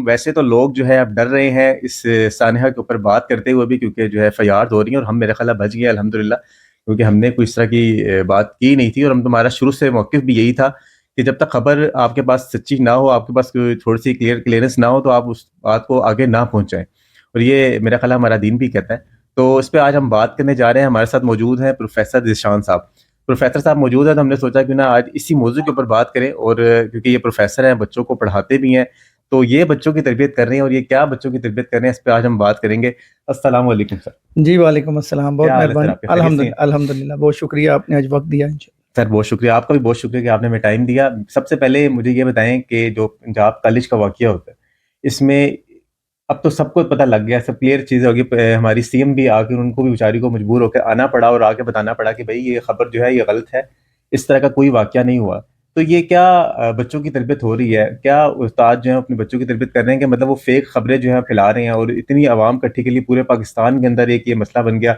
ویسے تو لوگ جو ہے اب ڈر رہے ہیں اس سانحہ کے اوپر بات کرتے ہوئے بھی، کیونکہ جو ہے فیاض ہو رہی ہیں، اور ہم میرا خیال ہے بچ گئے الحمدللہ، کیونکہ ہم نے کوئی اس طرح کی بات کی نہیں تھی، اور ہم تمہارا شروع سے موقف بھی یہی تھا کہ جب تک خبر آپ کے پاس سچی نہ ہو، آپ کے پاس کوئی تھوڑی سی کلیئرنس نہ ہو، تو آپ اس بات کو آگے نہ پہنچائیں، اور یہ میرا خیال ہمارا دین بھی کہتا ہے. تو اس پہ آج ہم بات کرنے جا رہے ہیں. ہمارے ساتھ موجود ہیں پروفیسر ذیشان صاحب. پروفیسر صاحب موجود ہیں، تو ہم نے سوچا کہ نا آج اسی موضوع کے اوپر بات کریں، اور کیونکہ یہ پروفیسر ہیں، بچوں کو پڑھاتے بھی ہیں، تو یہ بچوں کی تربیت کر رہے ہیں، اور یہ کیا بچوں کی تربیت کر رہے ہیں، اس پہ آج ہم بات کریں گے. السلام علیکم سر. جی وعلیکم السلام، بہت مہربانی. الحمدللہ بہت شکریہ، آپ نے آج وقت دیا. سر بہت شکریہ، آپ کا بھی بہت شکریہ کہ آپ نے ہمیں ٹائم دیا. سب سے پہلے مجھے یہ بتائیں کہ جو پنجاب کالج کا واقعہ ہوتا ہے، اس میں اب تو سب کو پتہ لگ گیا، سب کلیئر چیزیں ہوگی. ہماری سی ایم بھی آ کے ان کو بھی بیچاری کو مجبور ہو کے آنا پڑا اور آ کے بتانا پڑا کہ بھائی یہ خبر جو ہے یہ غلط ہے، اس طرح کا کوئی واقعہ نہیں ہوا. تو یہ کیا بچوں کی تربیت ہو رہی ہے؟ کیا استاد جو ہیں اپنے بچوں کی تربیت کر رہے ہیں کہ مطلب وہ فیک خبریں جو ہیں پھیلا رہے ہیں، اور اتنی عوام کٹھی کے لیے پورے پاکستان کے اندر ایک یہ مسئلہ بن گیا،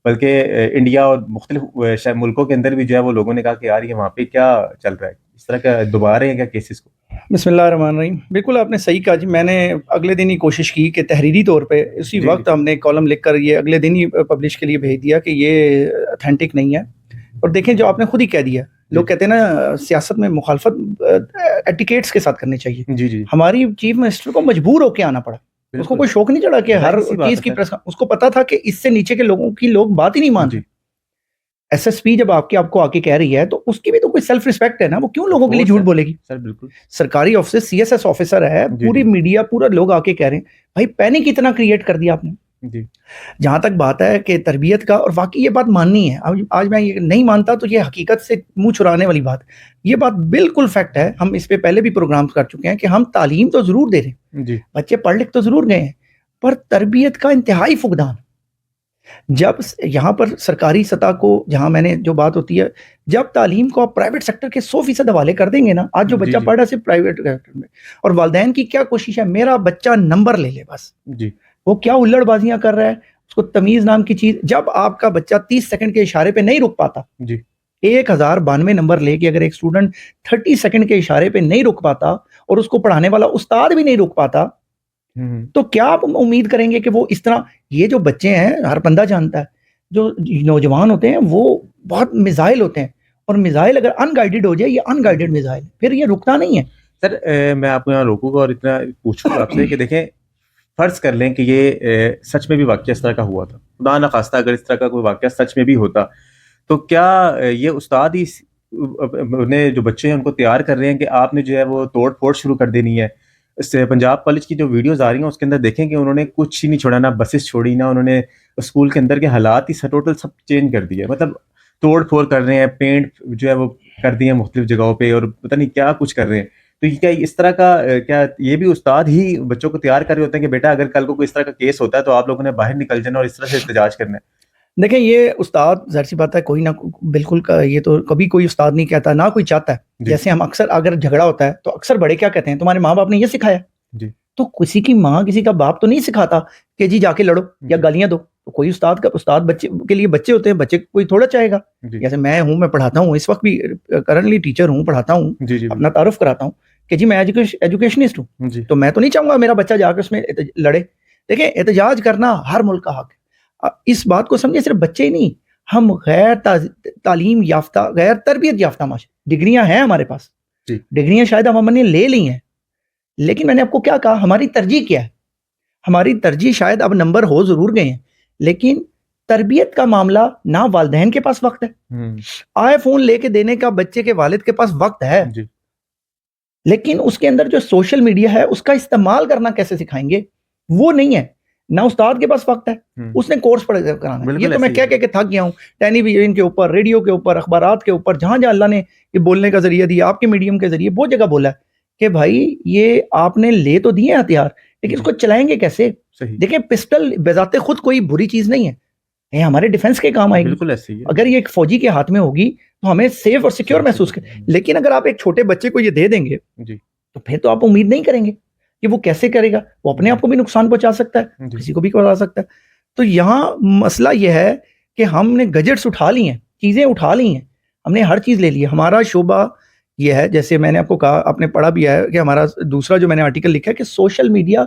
بلکہ انڈیا اور مختلف ملکوں کے اندر بھی جو ہے وہ لوگوں نے کہا کہ یار یہ وہاں پہ کیا چل رہا ہے، اس طرح کا دوبارہ ہیں کیا کیسز کو؟ بسم اللہ الرحمن الرحیم. بالکل آپ نے صحیح کہا جی. میں نے اگلے دن ہی کوشش کی کہ تحریری طور پہ اسی وقت ہم نے کالم لکھ کر یہ اگلے دن ہی پبلش کے لیے بھیج دیا کہ یہ اتھینٹک نہیں ہے. اور دیکھیں جو آپ نے خود ہی کہہ دیا، لوگ کہتے ہیں نا سیاست میں مخالفت ایٹیکیٹس کے ساتھ کرنی چاہیے. جی جی. ہماری چیف منسٹر کو مجبور ہو کے آنا پڑا. اس کو کوئی شوق نہیں چڑھا کہ ہر چیز کی پریس، اس کو پتا تھا کہ اس سے نیچے کے لوگوں کی لوگ بات ہی نہیں مانتے. ایس ایس پی جب آپ کو آ کے کہہ رہی ہے تو اس کی بھی تو کوئی سیلف ریسپیکٹ ہے نا، وہ کیوں لوگوں کے لیے جھوٹ بولے گی؟ سر بالکل سرکاری officer, C S S officer ہے، پوری میڈیا پورا لوگ آ کے کہہ رہے ہیں بھائی پینک کتنا کریٹ کر دیا آپ نے. جہاں تک بات ہے کہ تربیت کا، اور واقعی یہ بات ماننی ہے. آج میں یہ نہیں مانتا تو یہ حقیقت سے منہ چھڑانے والی بات، یہ بات بالکل فیکٹ ہے. ہم اس پہ پہلے بھی پروگرام کر چکے ہیں کہ ہم تعلیم تو ضرور دے رہے ہیں، بچے پڑھ لکھ تو ضرور گئے ہیں، پر تربیت کا انتہائی فقدان. جب یہاں پر سرکاری سطح کو، جہاں میں نے جو بات ہوتی ہے، جب تعلیم کو آپ پرائیویٹ سیکٹر کے 100% حوالے کر دیں گے نا، آج جو بچہ پڑھ رہا ہے صرف پرائیویٹ سیکٹر میں، اور والدین کی کیا کوشش ہے میرا بچہ نمبر لے لے بس. وہ کیا الڑ بازیاں کر رہا ہے، اس کو تمیز نام کی چیز. جب آپ کا بچہ 30 سیکنڈ کے اشارے پہ نہیں رک پاتا، 1092 نمبر لے کے اگر ایک اسٹوڈنٹ 30 سیکنڈ کے اشارے پہ نہیں رک پاتا، اور اس کو پڑھانے والا استاد بھی نہیں رک پاتا، تو کیا آپ امید کریں گے کہ وہ اس طرح؟ یہ جو بچے ہیں، ہر بندہ جانتا ہے، جو نوجوان ہوتے ہیں وہ بہت میزائل ہوتے ہیں، اور میزائل اگر ان گائیڈڈ ہو جائے، یہ ان گائیڈڈ میزائل پھر یہ رکتا نہیں ہے. سر میں آپ کو یہاں روکوں گا اور اتنا پوچھوں گا آپ سے کہ دیکھیں، فرض کر لیں کہ یہ سچ میں بھی واقعہ اس طرح کا ہوا تھا، خدا نہ خواستہ اگر اس طرح کا کوئی واقعہ سچ میں بھی ہوتا، تو کیا یہ استاد ہی نے جو بچے ہیں ان کو تیار کر رہے ہیں کہ آپ نے جو ہے وہ توڑ پھوڑ شروع کر دینی ہے؟ اس سے پنجاب کالج کی جو ویڈیوز آ رہی ہیں اس کے اندر دیکھیں کہ انہوں نے کچھ ہی نہیں چھوڑا، نہ بسز چھوڑی، نہ انہوں نے اسکول کے اندر کے حالات ہی ٹوٹل سب چینج کر دیے. مطلب توڑ پھوڑ کر رہے ہیں، پینٹ جو ہے وہ کر دیے ہیں مختلف جگہوں پہ، اور پتہ نہیں کیا کچھ کر رہے ہیں. تو کیا اس طرح کا، کیا یہ بھی استاد ہی بچوں کو تیار کر رہے ہوتے ہیں کہ بیٹا اگر کل کو کوئی اس طرح کا کیس ہوتا ہے تو آپ لوگوں نے باہر نکل جانا اور اس طرح سے احتجاج کرنا ہے؟ دیکھیں یہ استاد ظاہر سی بات ہے کوئی نہ بالکل یہ تو کبھی کوئی استاد نہیں کہتا، نہ کوئی چاہتا ہے. جیسے ہم اکثر اگر جھگڑا ہوتا ہے تو اکثر بڑے کیا کہتے ہیں، تمہارے ماں باپ نے یہ سکھایا. تو کسی کی ماں کسی کا باپ تو نہیں سکھاتا کہ جی جا کے لڑو یا گالیاں دو. تو کوئی استاد بچے کے لیے بچے ہوتے ہیں، بچے کوئی تھوڑا چاہے گا. جیسے میں ہوں، میں پڑھاتا ہوں، اس وقت بھی کرنٹلی ٹیچر ہوں، پڑھاتا ہوں، اپنا تعارف کراتا ہوں کہ جی میں ایجوکیشنسٹ ہوں. تو میں تو نہیں چاہوں گا میرا بچہ جا کے اس میں لڑے. دیکھیں احتجاج کرنا ہر ملک کا حق ہے. اس بات کو سمجھے، صرف بچے ہی نہیں، ہم غیر تعلیم یافتہ، غیر تربیت یافتہ معاشرے، ڈگریاں ہیں ہمارے پاس، ڈگریاں شاید ہم نے لے لی ہیں، لیکن میں نے آپ کو کیا کہا، ہماری ترجیح کیا ہے؟ ہماری ترجیح شاید اب نمبر ہو ضرور گئے ہیں، لیکن تربیت کا معاملہ نہ والدین کے پاس وقت ہے. آئی فون لے کے دینے کا بچے کے والد کے پاس وقت ہے، لیکن اس کے اندر جو سوشل میڈیا ہے اس کا استعمال کرنا کیسے سکھائیں گے وہ نہیں ہے. نہ استاد کے پاس وقت ہے، اس نے کورس پڑھ کرانا. یہ تو میں کہہ کے تھک گیا ہوں، ٹیلی ویژن کے اوپر، ریڈیو کے اوپر، اخبارات کے اوپر، جہاں جہاں اللہ نے یہ بولنے کا ذریعہ دیا، آپ کے میڈیم کے ذریعے بہت جگہ بولا ہے کہ بھائی یہ آپ نے لے تو دیے ہتھیار، لیکن اس کو چلائیں گے کیسے؟ دیکھیں پسٹل بذات خود کوئی بری چیز نہیں ہے، یہ ہمارے ڈیفنس کے کام آئے گی. اگر یہ ایک فوجی کے ہاتھ میں ہوگی تو ہمیں سیف اور سیکیور محسوس کریں. لیکن اگر آپ ایک چھوٹے بچے کو یہ دے دیں گے تو پھر تو آپ امید نہیں کریں گے کہ وہ کیسے کرے گا. وہ اپنے آپ کو بھی نقصان پہنچا سکتا ہے، کسی کو بھی پہنچا سکتا ہے. تو یہاں مسئلہ یہ ہے کہ ہم نے گجٹس اٹھا لی ہیں، چیزیں اٹھا لی ہیں، ہم نے ہر چیز لے لی ہے. ہمارا شعبہ یہ ہے جیسے میں نے آپ کو کہا, آپ نے پڑھا بھی ہے کہ ہمارا دوسرا جو میں نے آرٹیکل لکھا ہے کہ سوشل میڈیا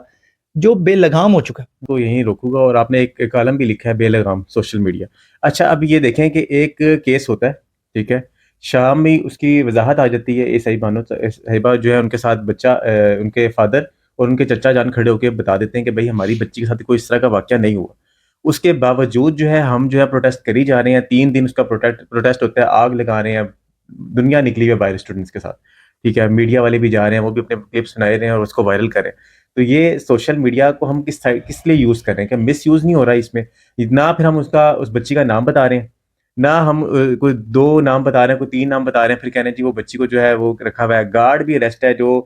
جو بے لگام ہو چکا ہے. تو یہیں روکوں گا. اور آپ نے ایک کالم بھی لکھا ہے بے لگام سوشل میڈیا. اچھا اب یہ دیکھیں کہ ایک کیس ہوتا ہے, ٹھیک ہے, شام میں اس کی وضاحت آ جاتی ہے. اے صاحبہ جو ہے ان کے ساتھ بچہ, ان کے فادر اور ان کے چچا جان کھڑے ہو کے بتا دیتے ہیں کہ بھائی ہماری بچی کے ساتھ کوئی اس طرح کا واقعہ نہیں ہوا. اس کے باوجود جو ہے ہم جو ہے پروٹیسٹ کری جا رہے ہیں. 3 دن اس کا پروٹیسٹ ہوتا ہے, آگ لگا رہے ہیں, دنیا نکلی ہوئی ہے باہر اسٹوڈنٹس کے ساتھ, ٹھیک ہے, میڈیا والے بھی جا رہے ہیں, وہ بھی اپنے کلپس بنائے رہے ہیں اور اس کو وائرل کر رہے ہیں. تو یہ سوشل میڈیا کو ہم کس لیے یوز کر رہے ہیں؟ کہ مس یوز نہیں ہو رہا ہے اس میں؟ نہ پھر ہم اس بچی کا نام بتا رہے ہیں, نہ ہم کوئی 2 نام بتا رہے ہیں, کوئی 3 نام بتا رہے ہیں, پھر کہہ رہے ہیں جی وہ بچی کو جو ہے وہ رکھا ہوا ہے. گارڈ بھی اریسٹ ہے جو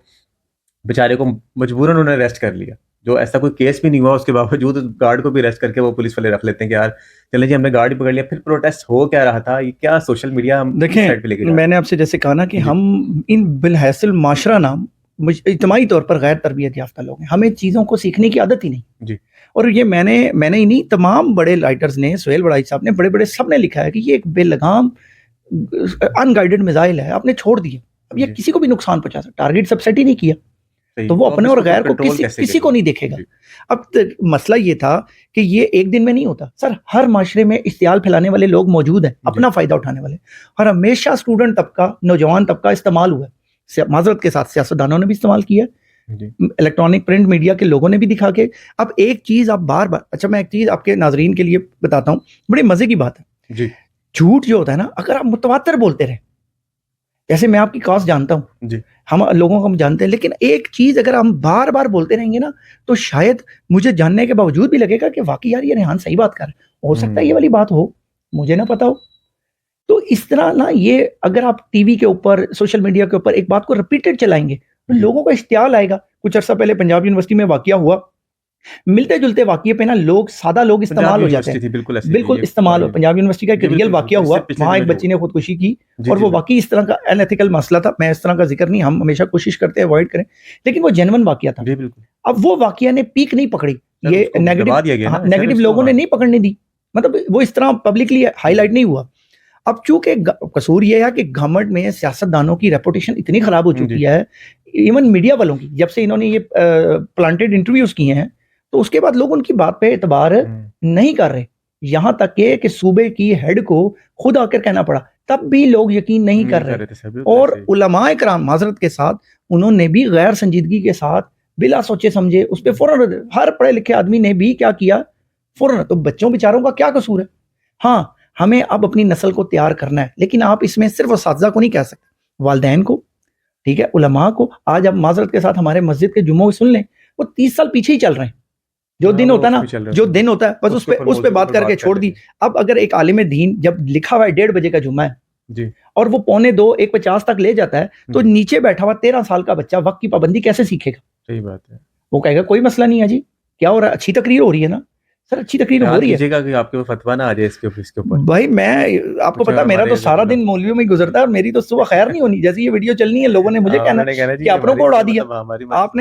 بیچارے کو مجبوراً انہوں نے اریسٹ کر لیا, جو ایسا کوئی کیس بھی نہیں ہوا, اس کے باوجود گارڈ کو بھی اریسٹ کر کے وہ پولیس والے رکھ لیتے ہیں کہ یار چلیں جی ہم نے گارڈ بھی پکڑ لیا. پھر پروٹیسٹ ہو کیا رہا تھا؟ یہ کیا سوشل میڈیا ہم دیکھیں, سائڈ پہ لے کے جا رہے ہیں؟ میں نے آپ سے جیسے کہا نا کہ ہم ان بالحاصل معاشرہ نام اجتماعی طور پر غیر تربیت یافتہ لوگ ہیں, ہمیں چیزوں کو سیکھنے کی عادت ہی نہیں. جی. اور یہ میں نے ہی نہیں, تمام بڑے رائٹرز نے, سہیل بڑائی صاحب نے, بڑے سب نے لکھا ہے کہ یہ ایک بے لگام ان گائیڈڈ میزائل ہے, آپ نے چھوڑ دیا. اب یہ کسی کو بھی نقصان پہنچا سکتا, ٹارگیٹ سب سیٹ ہی نہیں کیا تو وہ اپنے اور غیر کو کسی کو نہیں دیکھے گا. اب مسئلہ یہ تھا کہ یہ ایک دن میں نہیں ہوتا سر, ہر معاشرے میں اشتعال پھیلانے والے لوگ موجود ہیں, اپنا فائدہ اٹھانے والے, اور ہمیشہ اسٹوڈنٹ طبقہ, نوجوان طبقہ استعمال ہوا ہے, معذرت کے ساتھ سیاستدانوں نے بھی استعمال کیا, الیکٹرانک پرنٹ میڈیا کے لوگوں نے بھی دکھا کے. اب ایک چیز آپ بار بار, اچھا میں ایک چیز آپ کے ناظرین کے لیے بتاتا ہوں, بڑی مزے کی بات ہے. جی. جھوٹ جو ہوتا ہے نا, اگر آپ متواتر بولتے رہے, جیسے میں آپ کی کاز جانتا ہوں, جی, ہم لوگوں کو ہم جانتے ہیں, لیکن ایک چیز اگر ہم بار بار بولتے رہیں گے نا تو شاید مجھے جاننے کے باوجود بھی لگے گا کہ واقعی یار یہ ریحان صحیح بات کر رہا ہے, ہو سکتا ہے یہ والی بات ہو, مجھے نہ پتا ہو. تو اس طرح نا یہ اگر آپ ٹی وی کے اوپر, سوشل میڈیا کے اوپر ایک بات کو ریپیٹڈ چلائیں گے تو لوگوں کو اشتعال آئے گا. کچھ عرصہ پہلے پنجاب یونیورسٹی میں واقعہ ہوا, ملتے جلتے واقعے پہ نا سادہ لوگ استعمال ہو جاتے ہیں, بالکل استعمال ہو. پنجاب یونیورسٹی کا ایک ریئل واقعہ ہوا, وہاں ایک بچی نے خودکشی کی, اور وہ واقعی اس طرح کا ان ایتھیکل مسئلہ تھا. میں اس طرح کا ذکر نہیں, ہم ہمیشہ کوشش کرتے ہیں اوائڈ کریں, لیکن وہ جینون واقعہ تھا. اب وہ واقعہ نے پیک نہیں پکڑی, یہ نیگیٹو لوگوں نے نہیں پکڑنے دی, مطلب وہ اس طرح پبلکلی ہائی لائٹ نہیں ہوا. اب چونکہ قصور یہ ہے کہ گورنمنٹ میں سیاستدانوں کی ریپوٹیشن اتنی خراب ہو چکی ہے, ایون میڈیا والوں کی, جب سے انہوں نے یہ پلانٹڈ انٹرویوز کیے ہیں تو اس کے بعد لوگ ان کی بات پہ اعتبار نہیں کر رہے. یہاں تک کہ صوبے کی ہیڈ کو خود آ کر کہنا پڑا, تب بھی لوگ یقین نہیں کر رہے. اور علماء کرام معذرت کے ساتھ انہوں نے بھی غیر سنجیدگی کے ساتھ بلا سوچے سمجھے اس پہ فوراً, ہر پڑھے لکھے آدمی نے بھی کیا کیا فوراً. تو بچوں بیچاروں کا کیا قصور ہے؟ ہاں ہمیں اب اپنی نسل کو تیار کرنا ہے, لیکن آپ اس میں صرف اساتذہ کو نہیں کہہ سکتے, والدین کو, ٹھیک ہے, علماء کو. آج اب معذرت کے ساتھ ہمارے مسجد کے جمعوں سن لیں, وہ 30 سال پیچھے ہی چل رہے ہیں. جو دن ہوتا ہے نا, جو دن ہوتا ہے بس اس پہ بات کر کے چھوڑ دی. اب اگر ایک عالم دین جب لکھا ہوا ہے 1:30 بجے کا جمعہ ہے جی, اور وہ 1:45 1:50 تک لے جاتا ہے, تو نیچے بیٹھا ہوا 13 سال کا بچہ وقت کی پابندی کیسے سیکھے گا؟ صحیح بات ہے. وہ کہے گا کوئی مسئلہ نہیں ہے جی, کیا ہو رہا ہے, اچھی تقریر ہو رہی ہے نا سر, اچھی تقریر ہو رہی ہے کہ آپ کے فتویٰ نہ آ جائے اس کے اوپر. بھائی میں آپ کو پتا, میرا تو سارا دن مولویوں میں گزرتا ہے, اور میری تو صبح خیر نہیں ہونی. جیسے یہ ویڈیو چلنی ہے, لوگوں نے مجھے کہنا کہ اپنوں کو اڑا دیا, آپ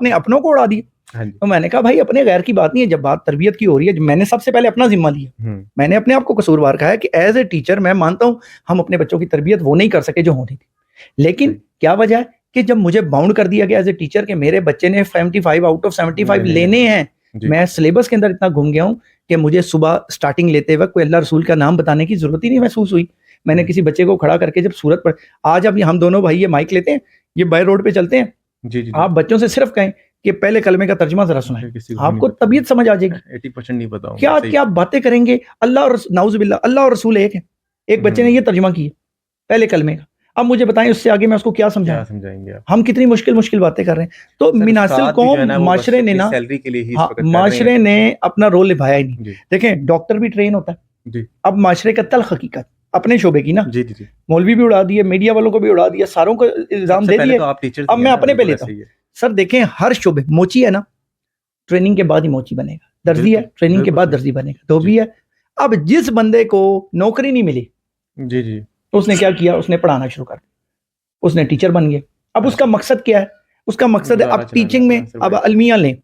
نے اپنوں کو اڑا دیا. تو میں نے کہا بھائی اپنے غیر کی بات نہیں ہے, جب بات تربیت کی ہو رہی ہے, میں نے سب سے پہلے اپنا ذمہ لیا. میں نے اپنے آپ کو قصوروار کہا ہے کہ ایز اے ٹیچر میں مانتا ہوں ہم اپنے بچوں کی تربیت وہ نہیں کر سکے جو ہونی تھی, لیکن کیا وجہ ہے کہ جب مجھے باؤنڈ کر دیا گیا ایز اے ٹیچر کہ میرے بچے نے 75 آؤٹ آف 75 لینے ہیں, میں سلیبس کے اندر اتنا گھوم گیا ہوں کہ مجھے صبح سٹارٹنگ لیتے وقت کوئی اللہ رسول کا نام بتانے کی ضرورت ہی نہیں محسوس ہوئی. میں نے کسی بچے کو کھڑا کر کے جب صورت پر, آج اب ہم دونوں بھائی یہ مائک لیتے ہیں, یہ بائی روڈ پہ چلتے ہیں, آپ بچوں سے صرف کہیں کہ پہلے کلمے کا ترجمہ ذرا سنائیں, آپ کو طبیعت سمجھ آ جائے گی. 80% نہیں پتا کیا کیا باتیں کریں گے. اللہ اور نعوذ باللہ, اللہ اور رسول ایک ہے. ایک بچے نے یہ ترجمہ کیا پہلے کلمے کا, اب مجھے بتائیں اس سے آگے میں اس کو کیا سمجھائیں گے؟ ہم کتنی مشکل باتیں کر رہے ہیں. تو مناسل قوم معاشرے نے نا, معاشرے نے اپنا رول نبھایا ہی نہیں. دیکھیں ڈاکٹر بھی ٹرین ہوتا ہے, اب معاشرے کا تلخ حقیقت اپنے شعبے کی نا, مولوی بھی اڑا دیے, میڈیا والوں کو بھی اڑا دیا, ساروں کو الزام دے دیے. اب میں اپنے پہ لیتا ہوں سر, دیکھیں ہر شعبے, موچی ہے نا ٹریننگ کے بعد ہی موچی بنے گا, درزی ہے ٹریننگ کے بعد درزی بنے گا, دھوبی ہے. اب جس بندے کو نوکری نہیں ملی جی اس نے کیا کیا, اس نے پڑھانا شروع کر دیا, اس نے ٹیچر بن گیا. اب اس کا مقصد کیا ہے؟ اس کا مقصد ہے اب ٹیچنگ میں, اب المیہ لیں,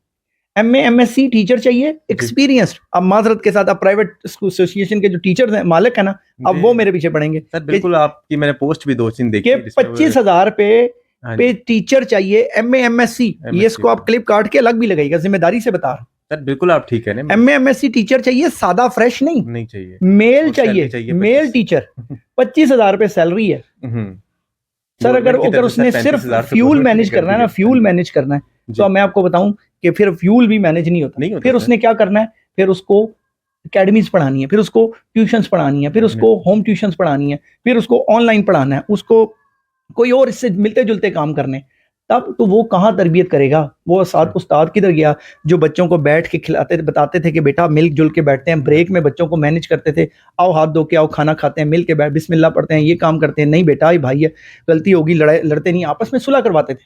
MA MSc ٹیچر چاہیے ایکسپیرینسڈ. اب معذرت کے ساتھ اب پرائیویٹ ایسوسیشن کے جو ٹیچرز ہیں مالک ہیں نا, اب وہ میرے پیچھے پڑیں گے. سر بالکل, آپ کی میں نے پوسٹ بھی 2-3 دیکھی کہ 25,000 پہ ٹیچر چاہیے MA MSc. یہ اس کو آپ کلپ کاٹ کے الگ بھی لگائیے گا, ذمہ داری سے بتا رہا ہوں. سر بالکل آپ ٹھیک ہے نا, MA MSc ٹیچر چاہیے, سادہ فریش نہیں چاہیے, میل چاہیے, میل ٹیچر. 25,000 روپے سیلری ہے سر. اگر اس نے صرف فیول مینج کرنا ہے نا, فیول مینج کرنا ہے, تو میں آپ کو بتاؤں کہ پھر فیول بھی مینج نہیں ہوتا. پھر اس نے کیا کرنا ہے, پھر اس کو اکیڈمیز پڑھانی ہے, پھر اس کو ٹیوشنز پڑھانی ہے, پھر اس کو ہوم ٹیوشنز پڑھانی ہے, پھر اس کو آن لائن پڑھانا ہے, اس کو کوئی اور اس سے ملتے جلتے کام کرنے. تب تو وہ کہاں تربیت کرے گا؟ وہ استاد کدھر گیا جو بچوں کو بیٹھ کے کھلاتے بتاتے تھے کہ بیٹا مل جل کے بیٹھتے ہیں, بریک میں بچوں کو مینج کرتے تھے, آؤ ہاتھ دھو کے آؤ کھانا کھاتے ہیں, مل کے بیٹھ بسم اللہ پڑھتے ہیں, یہ کام کرتے ہیں. نہیں بیٹا یہ بھائی ہے, غلطی ہوگی, لڑتے نہیں, آپس میں صلح کرواتے تھے.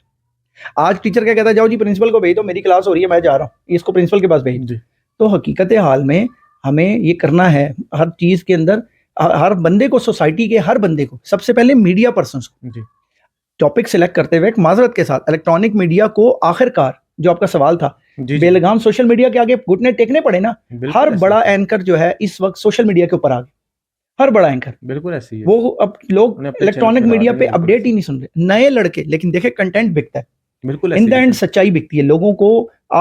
آج ٹیچر کیا کہتا ہے, جاؤ جی پرنسپل کو بھیج دو, میری کلاس ہو رہی ہے میں جا رہا ہوں, اس کو پرنسپل کے پاس بھیج. تو حقیقت حال میں ہمیں یہ کرنا ہے ہر چیز کے اندر, ہر بندے کو, سوسائٹی کے ہر بندے کو, سب سے پہلے میڈیا پرسنس کو ٹاپک سلیکٹ کرتے ہوئے معذرت کے ساتھ الیکٹرانک میڈیا کو آخر کار, جو آپ کا سوال تھا, بے لگام سوشل میڈیا کے آگے گھٹنے ٹیکنے پڑے نا. ہر بڑا اینکر جو ہے اس وقت سوشل میڈیا کے اوپر آ گیا, ہر بڑا اینکر بالکل ایسے ہی. وہ اب لوگ الیکٹرانک میڈیا پہ اپڈیٹ ہی نہیں سن رہے, نئے لڑکے, لیکن دیکھیں کنٹینٹ بکتا ہے, بالکل ان دا اینڈ سچائی بکتی ہے. لوگوں کو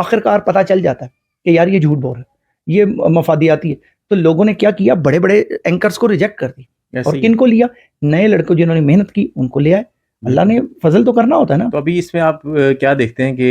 آخر کار پتہ چل جاتا ہے کہ یار یہ جھوٹ بول رہا ہے, یہ مفادیاتی ہے. تو لوگوں نے کیا کیا, بڑے بڑے اینکرز کو ریجیکٹ کر دی, اور کن کو لیا, نئے لڑکوں جنہوں نے محنت کی ان کو لیا ہے. اللہ نے فضل تو کرنا ہوتا ہے نا. تو ابھی اس میں آپ کیا دیکھتے ہیں کہ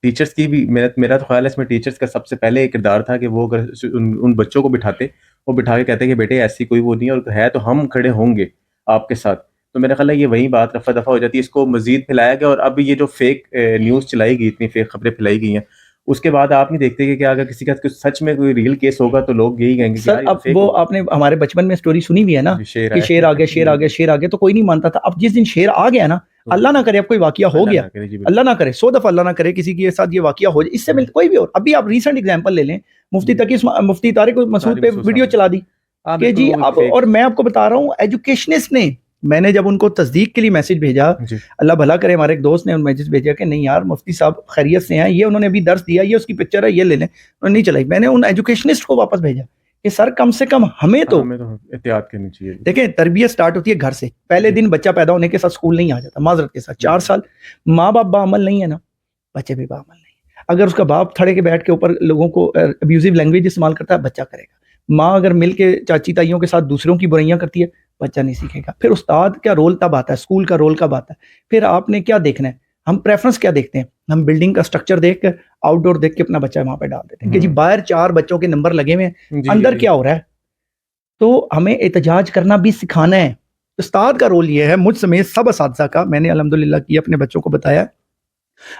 ٹیچرز کی بھی محنت, میرا تو خیال ہے اس میں ٹیچرز کا سب سے پہلے ایک کردار تھا کہ وہ اگر ان بچوں کو بٹھاتے, وہ بٹھا کے کہتے کہ بیٹے ایسی کوئی وہ نہیں, اور ہے تو ہم کھڑے ہوں گے آپ کے ساتھ, تو میرا خیال ہے یہ وہی بات رفع دفع ہو جاتی ہے. اس کو مزید پھیلایا گیا, اور اب یہ جو فیک نیوز چلائی گئی, اتنی فیک خبریں پھیلائی گئی ہیں, اس کے بعد آپ نہیں دیکھتے کہ کیا اگر کسی کا سچ میں کوئی ریئل کیس ہوگا تو لوگ یہی کہیں گے سر. اب وہ آپ نے ہمارے بچپن میں سٹوری سنی ہوئی ہے نا کہ شیر آ گیا, شیر آ گیا, شیر آ گیا, تو کوئی نہیں مانتا تھا. اب جس دن شیر آ گیا نا, اللہ نہ کرے اب کوئی واقعہ ہو گیا, اللہ نہ کرے, 100 دفعہ اللہ نہ کرے کسی کے ساتھ یہ واقعہ ہو جائے, اس سے ملتا کوئی بھی اور. ابھی آپ ریسنٹ اگزامپل لے لیں, مفتی طارق مسعود پہ ویڈیو چلا دی کہ جی اب, اور میں آپ کو بتا رہا ہوں ایجوکیشنسٹ نے, میں نے جب ان کو تصدیق کے لیے میسج بھیجا, اللہ بھلا کرے ہمارے ایک دوست نے ان میسج بھیجا کہ نہیں یار مفتی صاحب خیریت سے ہیں, یہ انہوں نے ابھی درس دیا, یہ اس کی پکچر ہے, یہ لے لیں, انہوں نے نہیں چلائی. میں نے ان ایجوکیشنسٹ کو واپس بھیجا کہ سر کم سے کم ہمیں تو احتیاط کرنی چاہیے. دیکھیں تربیت سٹارٹ ہوتی ہے گھر سے. پہلے دن بچہ پیدا ہونے کے ساتھ اسکول نہیں آ جاتا, معذرت کے ساتھ 4 سال ماں باپ باعمل نہیں ہے نا, بچے بھی باعمل نہیں. اگر اس کا باپ تھڑے کے بیٹھ کے اوپر لوگوں کو ابیوزو لینگویج استعمال کرتا ہے, بچہ کرے گا. ماں اگر مل کے چاچی تائیوں کے ساتھ دوسروں کی برائیاں کرتی ہے, بچہ نہیں سیکھے گا. پھر استاد کا رول تب آتا ہے, اسکول کا رول کب آتا ہے. پھر آپ نے کیا دیکھنا ہے, ہم پریفرنس کیا دیکھتے ہیں, ہم بلڈنگ کا سٹرکچر دیکھ کر آؤٹ ڈور دیکھ کے اپنا بچہ وہاں پہ ڈال دیتے ہیں کہ جی باہر 4 بچوں کے نمبر لگے ہوئے ہیں, اندر کیا ہو رہا ہے. تو ہمیں احتجاج کرنا بھی سکھانا ہے. استاد کا رول یہ ہے, مجھ سمیت سب اساتذہ کا, میں نے الحمدللہ کیا, اپنے بچوں کو بتایا,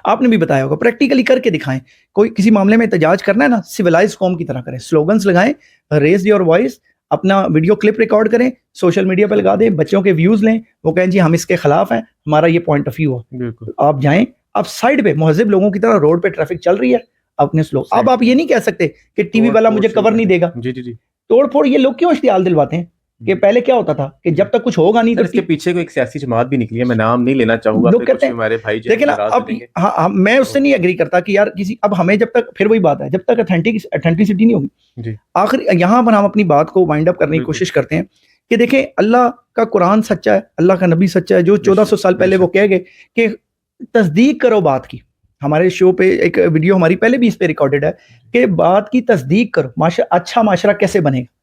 آپ نے بھی بتایا ہوگا, پریکٹیکلی کر کے دکھائیں. کوئی کسی معاملے میں احتجاج کرنا ہے نا, سویلائز قوم کی طرح کریں, سلوگنز لگائیں, ریز یور وائس, اپنا ویڈیو کلپ ریکارڈ کریں, سوشل میڈیا پہ لگا دیں, بچوں کے ویوز لیں, وہ کہیں جی ہم اس کے خلاف ہیں, ہمارا یہ پوائنٹ آف ویو ہے. آپ جائیں, آپ سائڈ پہ مہذب لوگوں کی طرح, روڈ پہ ٹریفک چل رہی ہے, اپنے سلو. اب آپ یہ نہیں کہہ سکتے کہ ٹی وی والا مجھے کور نہیں دے گا. توڑ پھوڑ یہ لوگ کیوں اشتعال دلواتے ہیں کہ پہلے کیا ہوتا تھا کہ جب تک کچھ ہوگا نہیں, تو اس کے پیچھے کوئی ایک سیاسی جماعت بھی نکلی ہے, میں نام نہیں لینا چاہوں گا, لوگ کہتے ہیں ہمارے بھائی لیکن اب ہاں میں اس سے نہیں ایگری کرتا کہ یار کسی, اب ہمیں جب تک, پھر وہی بات ہے, جب تک اتھینٹسٹی نہیں ہوگی. آخر یہاں پر ہم اپنی بات کو وائنڈ اپ کرنے کی کوشش کرتے ہیں کہ دیکھیں اللہ کا قرآن سچا ہے, اللہ کا نبی سچا ہے, جو 1400 سال پہلے وہ کہہ گئے کہ تصدیق کرو بات کی. ہمارے شو پہ ایک ویڈیو ہماری پہلے بھی اس پہ ریکارڈڈ ہے کہ بات کی تصدیق کرو. اچھا معاشرہ کیسے بنے گا,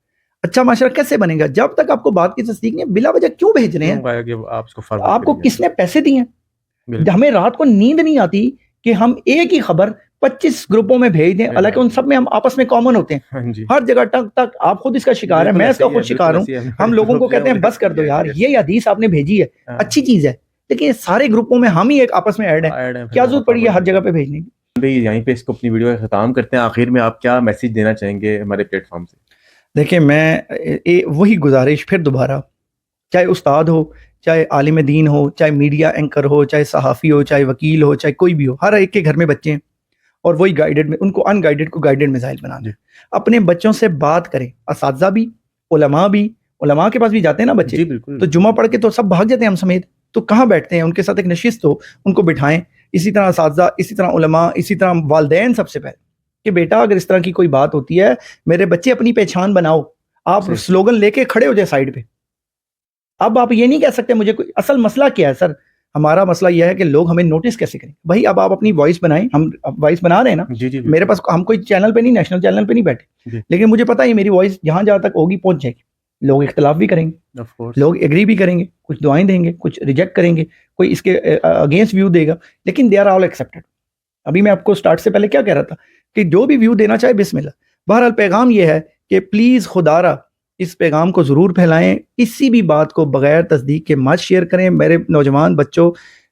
اچھا معاشرہ کیسے بنے گا جب تک آپ کو بات کی تصدیق نہیں. بلا وجہ کیوں بھیج رہے ہیں, آپ کو کس نے پیسے دیے ہیں؟ ہمیں رات کو نیند نہیں آتی کہ ہم ایک ہی خبر 25 گروپوں میں بھیج دیں, حالانکہ ان سب میں ہم آپس میں کامن ہوتے ہیں, ہر جگہ ٹک ٹک. آپ خود اس کا شکار ہے, میں اس کا خود شکار ہوں. ہم لوگوں کو کہتے ہیں بس کر دو یار, یہ حدیث آپ نے بھیجی ہے اچھی چیز ہے, لیکن سارے گروپوں میں ہم ہی ایک آپس میں ایڈ ہیں, کیا ضرورت پڑی ہے ہر جگہ پہ بھیجنے کی. یہیں پہ اس کو اپنی ویڈیو کا ختم کرتے ہیں. آخر میں آپ کیا میسج دینا چاہیں گے ہمارے پلیٹ فارم سے؟ دیکھیں میں وہی گزارش پھر دوبارہ, چاہے استاد ہو, چاہے عالم دین ہو, چاہے میڈیا اینکر ہو, چاہے صحافی ہو, چاہے وکیل ہو, چاہے کوئی بھی ہو, ہر ایک کے گھر میں بچے ہیں, اور وہی گائیڈڈ میں, ان کو ان گائیڈڈ کو گائیڈڈ میزائل بنا دیں. اپنے بچوں سے بات کریں, اساتذہ بھی, علماء بھی. علماء کے پاس بھی جاتے ہیں نا بچے, تو جمعہ پڑھ کے تو سب بھاگ جاتے ہیں ہم سمیت, تو کہاں بیٹھتے ہیں, ان کے ساتھ ایک نشست ہو, ان کو بٹھائیں. اسی طرح اساتذہ, اسی طرح علماء, اسی طرح والدین. سب سے پہلے کہ بیٹا اگر اس طرح کی کوئی بات ہوتی ہے میرے بچے اپنی پہچان بناؤ, آپ سلوگن لے کے کھڑے ہو جائے سائڈ پہ. اب آپ یہ نہیں کہہ سکتے مجھے کوئی, اصل مسئلہ کیا ہے سر, ہمارا مسئلہ یہ ہے کہ لوگ ہمیں نوٹس کیسے کریں. بھائی اب آپ اپنی وائس بنائیں, ہم وائس بنا رہے ہیں نا, جی میرے پاس, ہم کوئی چینل پہ نہیں, نیشنل چینل پہ نہیں بیٹھے, لیکن مجھے پتا ہے میری وائس جہاں جہاں تک ہوگی پہنچ جائے گی. لوگ اختلاف بھی کریں گے, لوگ ایگری بھی کریں گے, کچھ دعائیں دیں گے, کچھ ریجیکٹ کریں گے, کوئی اس کے اگینسٹ ویو دے گا, لیکن دے آر آل ایکسیپٹڈ. ابھی میں آپ کو سٹارٹ سے پہلے کیا کہہ رہا تھا کہ جو بھی ویو دینا چاہے بسم اللہ. بہرحال پیغام یہ ہے کہ پلیز خدارا اس پیغام کو ضرور پھیلائیں, کسی بھی بات کو بغیر تصدیق کے مت شیئر کریں. میرے نوجوان بچوں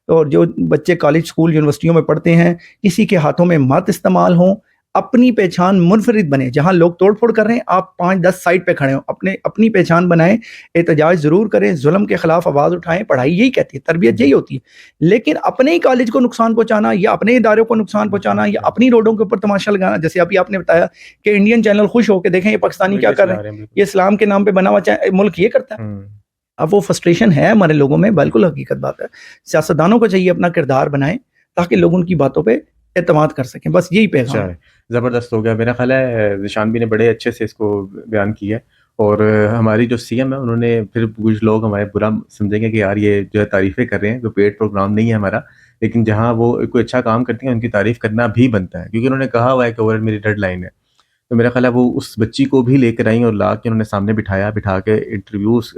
اور جو بچے کالج اسکول یونیورسٹیوں میں پڑھتے ہیں, کسی کے ہاتھوں میں مت استعمال ہوں. اپنی پہچان منفرد بنے, جہاں لوگ توڑ پھوڑ کر رہے ہیں آپ 5-10 سائڈ پہ کھڑے ہوں, اپنی پہچان بنائیں, احتجاج ضرور کریں, ظلم کے خلاف آواز اٹھائیں. پڑھائی یہی کہتی ہے, تربیت یہی ہوتی ہے. لیکن اپنے ہی کالج کو نقصان پہنچانا یا اپنے اداروں کو نقصان پہنچانا یا اپنی روڈوں کے اوپر تماشا لگانا, جیسے ابھی آپ نے بتایا کہ انڈین چینل خوش ہو کے دیکھیں یہ پاکستانی کیا کر رہے ہیں, یہ اسلام کے نام پہ بنا ہوا ملک یہ کرتا ہے. اب وہ فرسٹریشن ہے ہمارے لوگوں میں, بالکل حقیقت بات ہے. سیاستدانوں کو چاہیے اپنا کردار بنائیں تاکہ لوگ ان کی باتوں پہ اعتماد کر سکیں. بس یہی پیغام ہے. زبردست ہو گیا. میرا خیال ہے ذیشان بھی نے بڑے اچھے سے اس کو بیان کیا ہے. اور ہماری جو سی ایم ہے انہوں نے, پھر کچھ لوگ ہمارے برا سمجھیں گے کہ یار یہ جو ہے تعریفیں کر رہے ہیں, تو پیڈ پروگرام نہیں ہے ہمارا, لیکن جہاں وہ کوئی اچھا کام کرتی ہیں ان کی تعریف کرنا بھی بنتا ہے, کیونکہ انہوں نے کہا ہوا ہے کہ اوور میری ڈیڈ لائن ہے. تو میرا خیال ہے وہ اس بچی کو بھی لے کر آئیں اور لا کے انہوں نے سامنے بٹھا کے انٹرویوز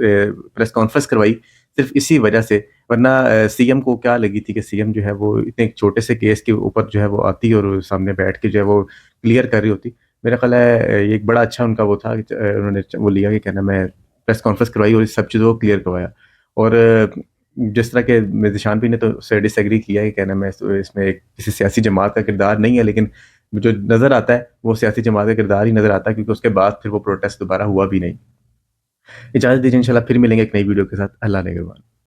پریس کانفرنس کروائی صرف اسی وجہ سے. ورنہ سی ایم کو کیا لگی تھی کہ سی ایم جو ہے وہ اتنے چھوٹے سے کیس کے اوپر جو ہے وہ آتی اور سامنے بیٹھ کے جو ہے وہ کلیئر کر رہی ہوتی. میرا خیال ہے یہ ایک بڑا اچھا ان کا وہ تھا کہ انہوں نے وہ لیا کہ کہنا میں پریس کانفرنس کروائی اور اس سب چیزوں کو کلیئر کروایا. اور جس طرح کہ ذیشان بھی نے تو سے ڈس ایگری کیا ہے کہ کہنا میں اس میں کسی سیاسی جماعت کا کردار نہیں ہے, لیکن جو نظر آتا ہے وہ سیاسی جماعت کا کردار ہی نظر آتا ہے, کیونکہ اس کے بعد پھر وہ پروٹیسٹ دوبارہ ہوا بھی نہیں. اجازت دیجیے, انشاءاللہ پھر ملیں گے ایک نئی ویڈیو کے ساتھ. اللہ نگہبان.